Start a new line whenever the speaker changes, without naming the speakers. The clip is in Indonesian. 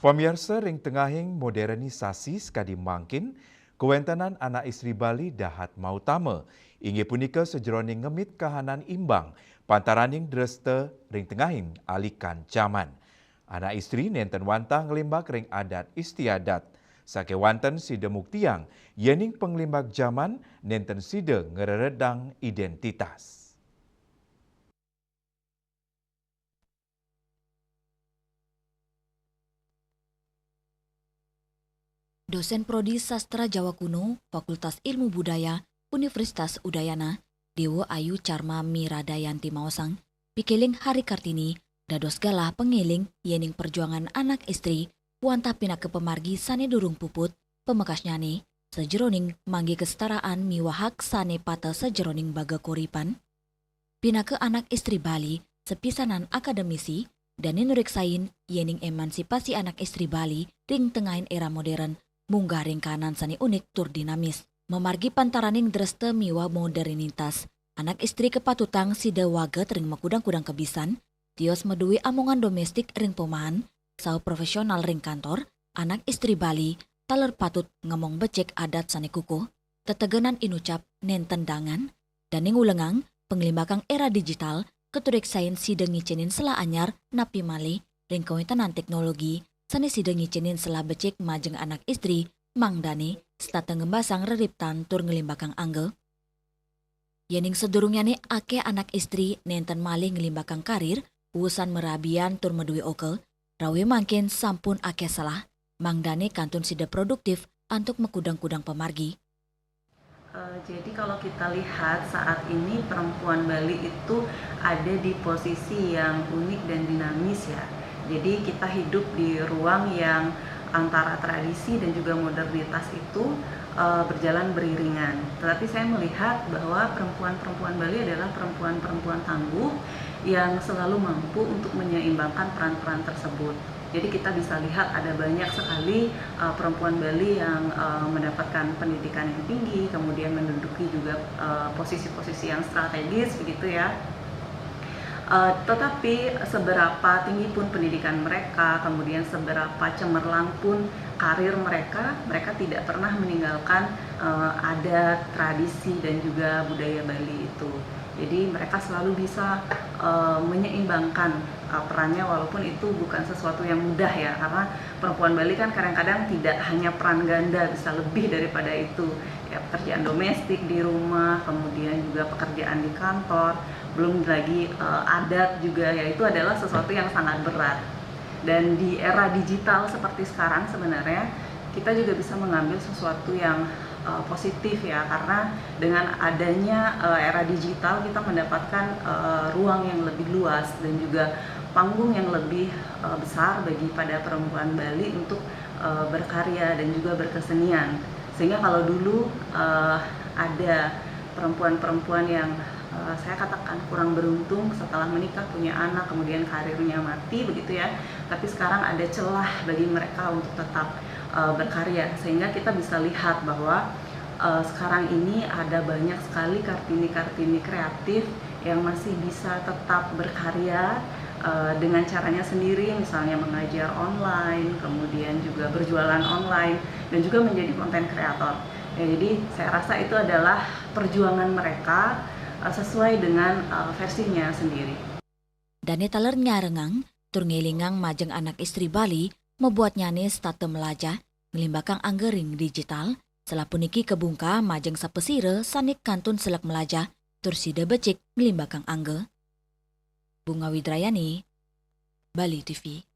Pemirsa ring tengahing modernisasi sekadi mangkin, kewentanan anak istri Bali dahat mau tama. Inggih punika sejeroning ngemit kahanan imbang, pantaraning dreste ring tengahing alikan zaman. Anak istri nenten wantang ngelimbak ring adat istiadat. Sake wanten sida muktiang, yening penglimbak zaman nenten sida ngereredang identitas.
Dosen Prodi Sastra Jawa Kuno, Fakultas Ilmu Budaya, Universitas Udayana, Dewa Ayu Carma Miradayanti Maosang, Pikiling Hari Kartini, dados galah pengiling yening perjuangan anak istri, wanta pina ke pemargi sane durung puput, pemekas nyane, sejeroning manggi kesetaraan miwahak sane pata sejeroning baga koripan, pina ke anak istri Bali, sepisanan akademisi, dan ninuriksain yening emansipasi anak istri Bali ring tengahin era modern, munggah ring kanan sani unik tur dinamis. Memargi pantaraning dreste miwa modernitas. Anak istri kepatutang sida waget ring makudang-kudang kebisan. Tios medui amongan domestik ring pomahan. Sau profesional ring kantor. Anak istri Bali taler patut ngemong becek adat sani kukuh. Tetegenan inucap nenten dangan. Dan ning ulengang penglimbakang era digital. Keturik sain sida ngicinin sela anyar napi mali ring kawentanan teknologi. Sani sida ngicinin selah becek majeng anak istri, Mang Dani, stata ngembasang reriptan tur ngelimbakang angge. Yening sedurungyane ake anak istri nenten malih ngelimbakang karir, urusan merabian tur medui oke, rawe mangkin sampun ake salah, Mang Dani kantun sida produktif antuk mekudang-kudang pemargi.
Jadi kalau kita lihat saat ini perempuan Bali itu ada di posisi yang unik dan dinamis ya. Jadi kita hidup di ruang yang antara tradisi dan juga modernitas itu berjalan beriringan. Tetapi saya melihat bahwa perempuan-perempuan Bali adalah perempuan-perempuan tangguh yang selalu mampu untuk menyeimbangkan peran-peran tersebut. Jadi kita bisa lihat ada banyak sekali perempuan Bali yang mendapatkan pendidikan yang tinggi, kemudian menduduki juga posisi-posisi yang strategis begitu ya. Tetapi seberapa tinggi pun pendidikan mereka, kemudian seberapa cemerlang pun karir mereka, mereka tidak pernah meninggalkan adat, tradisi, dan juga budaya Bali itu. Jadi mereka selalu bisa menyeimbangkan perannya walaupun itu bukan sesuatu yang mudah ya, karena perempuan Bali kan kadang-kadang tidak hanya peran ganda, bisa lebih daripada itu. Ya, pekerjaan domestik di rumah, kemudian juga pekerjaan di kantor, belum lagi adat juga ya, itu adalah sesuatu yang sangat berat. Dan di era digital seperti sekarang sebenarnya kita juga bisa mengambil sesuatu yang positif ya, karena dengan adanya era digital kita mendapatkan ruang yang lebih luas dan juga panggung yang lebih besar bagi pada perempuan Bali untuk berkarya dan juga berkesenian. Sehingga kalau dulu ada perempuan-perempuan yang saya katakan kurang beruntung setelah menikah, punya anak, kemudian karirnya mati begitu ya, tapi sekarang ada celah bagi mereka untuk tetap berkarya, sehingga kita bisa lihat bahwa sekarang ini ada banyak sekali kartini-kartini kreatif yang masih bisa tetap berkarya dengan caranya sendiri, misalnya mengajar online, kemudian juga berjualan online, dan juga menjadi konten kreator. Ya, jadi saya rasa itu adalah perjuangan mereka sesuai dengan versinya sendiri.
Dani taler nyarengang, tur ngelingang majeng anak istri Bali, membuat nyane state melaja, ngelimbakang anggering digital, setelah puniki kebungka majeng sapesire sanik kantun selak melaja, tur sida becik ngelimbakang angge. Bunga Widrayani, Bali TV.